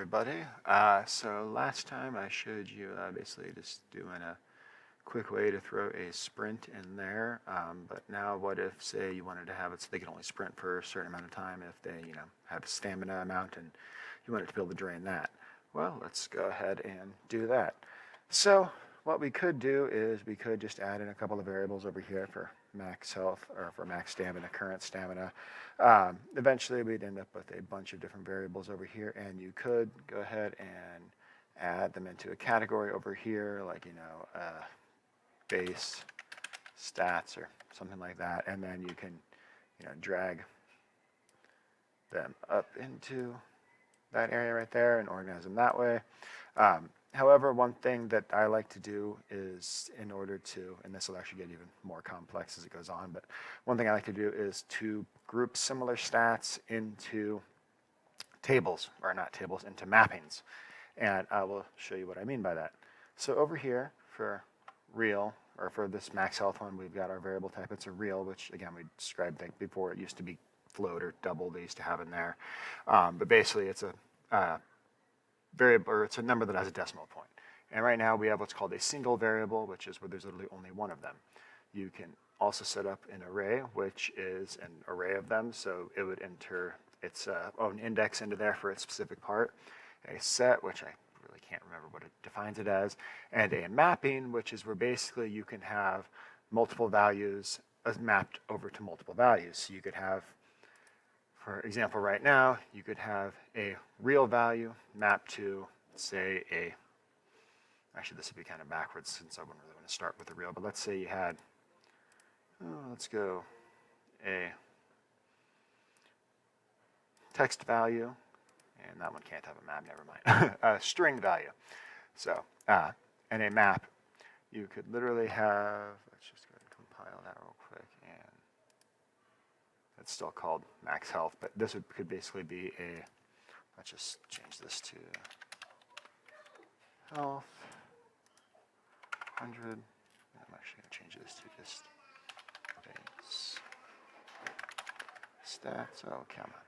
everybody. So last time I showed you basically just doing a quick way to throw a sprint in there. But now what if, say, you wanted to have it so they can only sprint for a certain amount of time if they, have a stamina amount and you want it to be able to drain that. Well, let's go ahead and do that. So what we could do is we could just add in a couple of variables over here for max health or for max stamina, current stamina. Eventually we'd end up with a bunch of different variables over here, and you could go ahead and add them into a category over here, like, base stats or something like that, and then you can, drag them up into that area right there and organize them that way. However, one thing that I like to do is, in order to, and this will actually get even more complex as it goes on, but one thing I like to do is to group similar stats into tables, or not tables, into mappings. And I will show you what I mean by that. So over here for real, or for this max health one, we've got our variable type. It's a real, which again we described before. It used to be float or double they used to have in there. But basically it's a variable, or it's a number that has a decimal point. And right now we have what's called a single variable, which is where there's literally only one of them. You can also set up an array, which is an array of them. So it would enter its own index into there for its specific part. A set, which I really can't remember what it defines it as, and a mapping, which is where basically you can have multiple values mapped over to multiple values. So you could have, for example, right now, you could have a real value mapped to, say, actually this would be kind of backwards since I wouldn't really want to start with the real, but let's say you had, let's go a text value, and that one can't have a map, never mind, a string value. So, and a map, you could literally have, let's just go ahead and compile that real quick, and it's still called max health, but this could basically be a, let's just change this to health 100. I'm actually going to change this to just base stats. Oh, come on.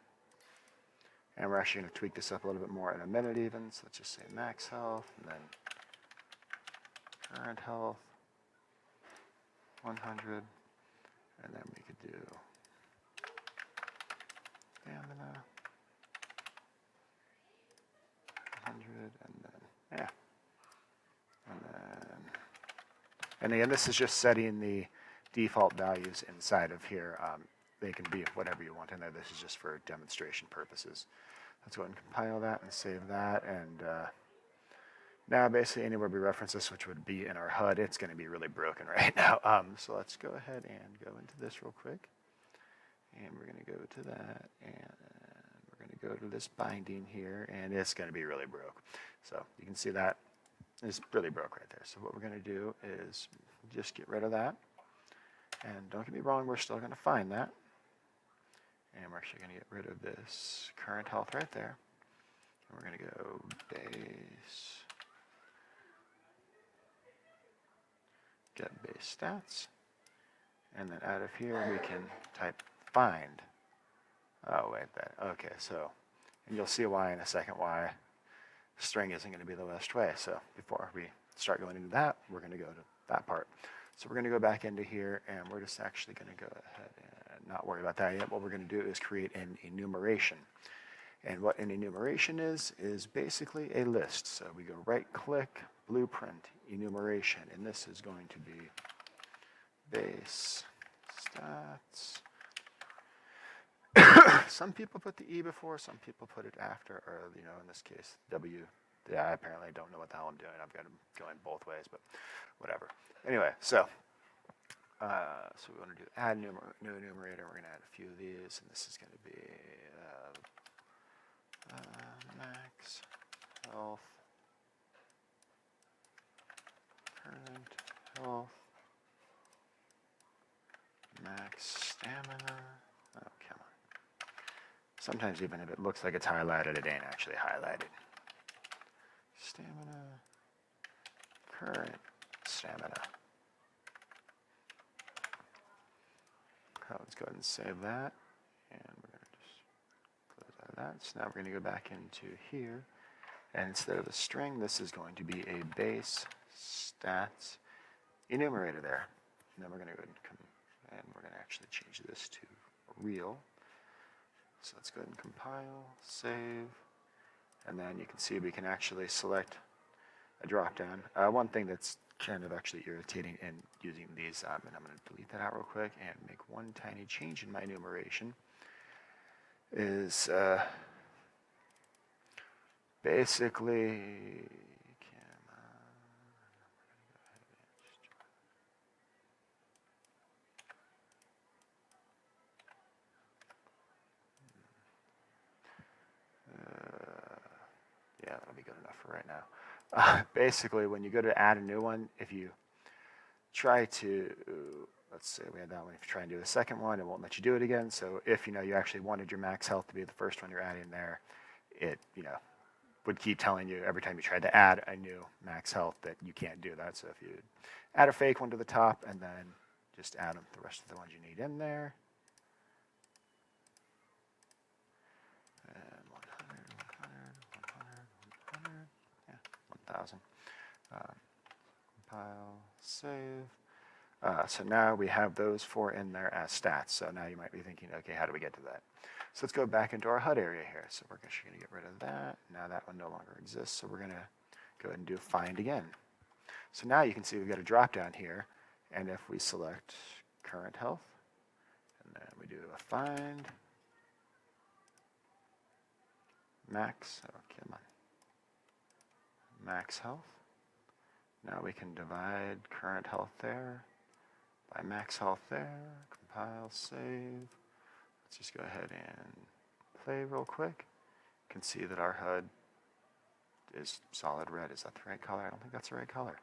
And we're actually going to tweak this up a little bit more in a minute even. So let's just say max health, and then current health 100, and then we could do stamina 100, and then, yeah. And again, this is just setting the default values inside of here. They can be whatever you want in there. This is just for demonstration purposes. Let's go ahead and compile that and save that. And now basically anywhere we reference this, which would be in our HUD, it's going to be really broken right now. So let's go ahead and go into this real quick. And we're going to go to that, and we're going to go to this binding here, and it's going to be really broke. So you can see that is really broke right there. So what we're going to do is just get rid of that. And don't get me wrong, we're still going to find that. And we're actually going to get rid of this current health right there. And we're going to go base, get base stats. And then out of here, we can type find. Oh, wait, okay, so, and you'll see why in a second why string isn't going to be the best way. So before we start going into that, we're going to go to that part. So we're going to go back into here, and we're just actually going to go ahead and not worry about that yet. What we're going to do is create an enumeration. And what an enumeration is basically a list. So we go right-click, blueprint, enumeration, and this is going to be base stats. Some people put the E before, some people put it after, or, in this case, W. Yeah, I apparently don't know what the hell I'm doing. I've got them going both ways, but whatever. Anyway, so we want to do add new enumerator. We're going to add a few of these, and this is going to be max health, current health, max stamina. Oh, come on. Sometimes even if it looks like it's highlighted, it ain't actually highlighted. Stamina, current stamina. Let's go ahead and save that. And we're going to just close out of that. So now we're going to go back into here. And instead of a string, this is going to be a base stats enumerator there. And then we're going to go ahead and we're going to actually change this to real. So let's go ahead and compile, save, and then you can see we can actually select a drop-down. One thing that's kind of actually irritating in using these, and I'm going to delete that out real quick and make one tiny change in my enumeration, is basically, yeah, that'll be good enough for right now. Basically, when you go to add a new one, if you try to, let's say we had that one, if you try and do a second one, it won't let you do it again. So if you actually wanted your max health to be the first one you're adding there, it would keep telling you every time you tried to add a new max health that you can't do that. So if you add a fake one to the top and then just add them, the rest of the ones you need in there. And 100, yeah, 1,000. Compile, save. So now we have those 4 in there as stats. So now you might be thinking, okay, how do we get to that? So let's go back into our HUD area here. So we're actually going to get rid of that. Now that one no longer exists. So we're going to go ahead and do find again. So now you can see we've got a drop down here. And if we select current health, and then we do a find, max, oh, come on, max health. Now we can divide current health there by max health there, compile, save. Let's just go ahead and play real quick. You can see that our HUD is solid red. Is that the right color? I don't think that's the right color.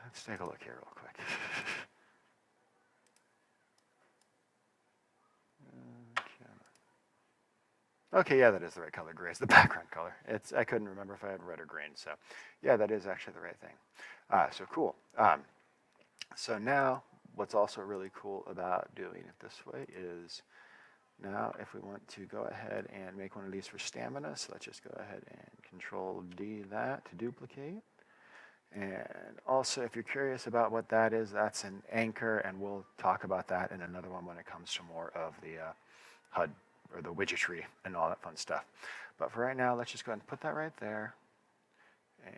Let's take a look here real quick. Okay, yeah, that is the right color. Gray is the background color. I couldn't remember if I had red or green, so yeah, that is actually the right thing. So cool. So now, what's also really cool about doing it this way is now if we want to go ahead and make one of these for stamina, so let's just go ahead and Control D that to duplicate. And also, if you're curious about what that is, that's an anchor, and we'll talk about that in another one when it comes to more of the HUD or the widgetry and all that fun stuff. But for right now, let's just go ahead and put that right there. And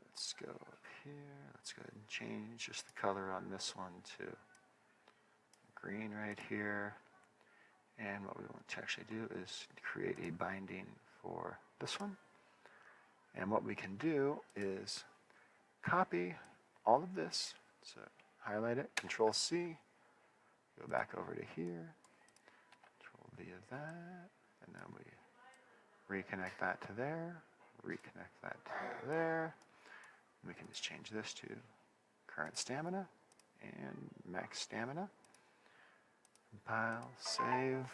let's go up here. Let's go ahead and change just the color on this one to green right here. And what we want to actually do is create a binding for this one. And what we can do is copy all of this. So highlight it, Control C, go back over to here, Control V of that, and then we reconnect that to there, reconnect that to there. We can just change this to current stamina and max stamina. Compile, save.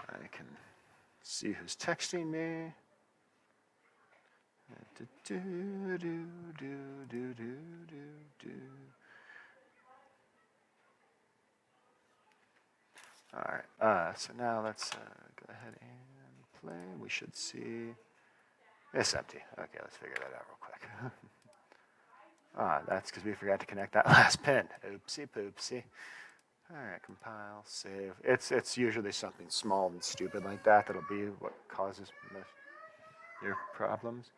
I can see who's texting me. All right, so now let's go ahead and play. We should see it's empty. Okay, let's figure that out real quick. That's because we forgot to connect that last pin. Oopsie poopsie. All right, compile, save. It's usually something small and stupid like that that'll be what causes your problems.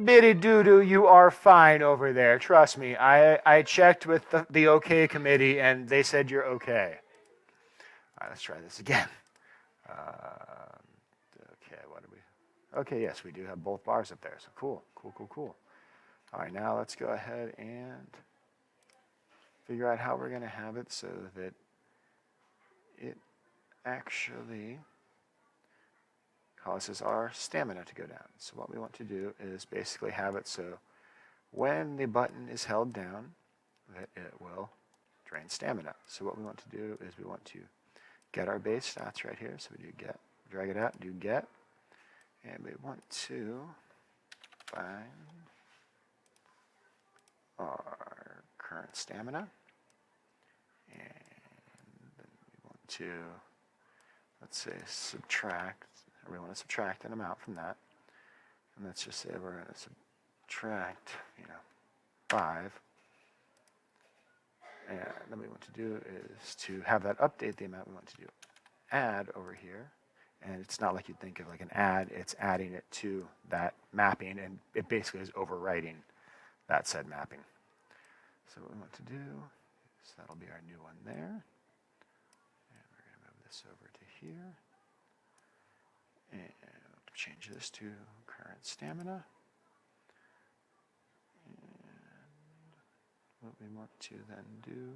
Biddy doo-doo, you are fine over there. Trust me. I checked with the OK committee, and they said you're OK. All right, let's try this again. Okay, what do we... Okay, yes, we do have both bars up there, so cool. All right, now let's go ahead and figure out how we're going to have it so that it actually causes our stamina to go down. So what we want to do is basically have it so when the button is held down, that it will drain stamina. So what we want to do is we want to get our base stats right here. So we do get, drag it out, do get, and we want to find our current stamina, and then we want to, let's say, subtract, and we want to subtract an amount from that. And let's just say we're going to subtract, 5. And then we want to do is to have that update the amount we want to do add over here. And it's not like you'd think of like an add, it's adding it to that mapping, and it basically is overwriting that said mapping. So what we want to do is that'll be our new one there. And we're going to move this over to here. And change this to current stamina. And what we want to then do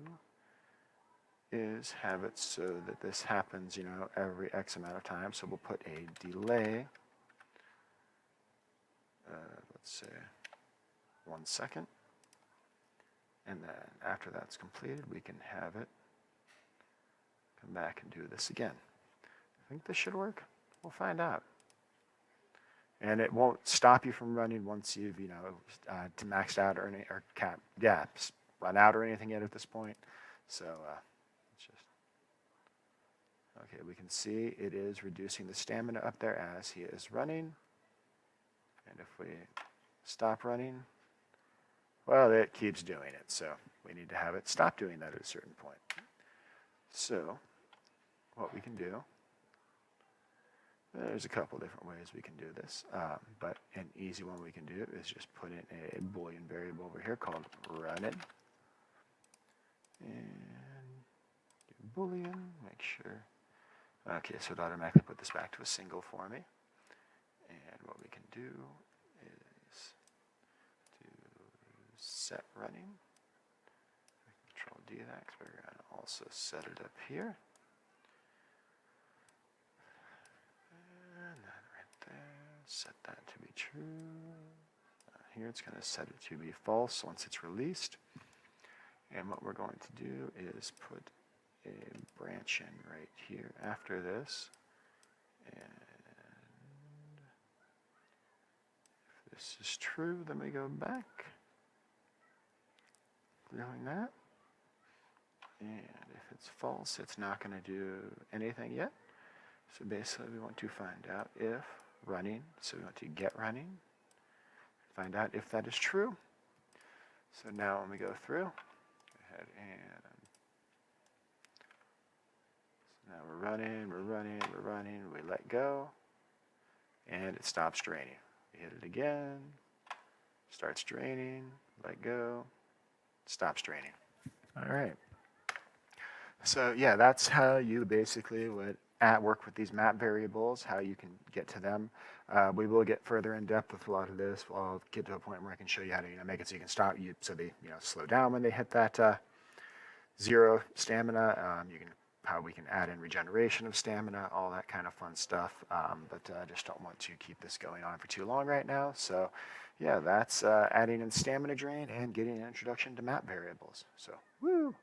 is have it so that this happens, every X amount of time. So we'll put a delay, let's say 1 second. And then after that's completed, we can have it come back and do this again. I think this should work. We'll find out. And it won't stop you from running once you've, maxed out or run out or anything yet at this point. So okay, we can see it is reducing the stamina up there as he is running. And if we stop running, well, it keeps doing it. So we need to have it stop doing that at a certain point. So what we can do, there's a couple different ways we can do this, but an easy one we can do is just put in a Boolean variable over here called running. And do Boolean, make sure. Okay, so it automatically put this back to a single for me. And what we can do is do set running. Control D that, because we're going to also set it up here. And that right there, set that to be true. Here it's going to set it to be false once it's released. And what we're going to do is put a branch in right here after this. And if this is true, then we go back, doing that. And if it's false, it's not going to do anything yet. So basically, we want to find out if running, so we want to get running, find out if that is true. So now when we go through, go ahead and, so now we're running, we let go, and it stops draining. We hit it again, starts draining, let go, stops draining. All right. So yeah, that's how you basically would work with these map variables, how you can get to them. We will get further in depth with a lot of this. I'll get to a point where I can show you how to make it so you can stop you, so they slow down when they hit that 0 stamina. How we can add in regeneration of stamina, all that kind of fun stuff. But I just don't want to keep this going on for too long right now. So yeah, that's adding in stamina drain and getting an introduction to map variables. So woo!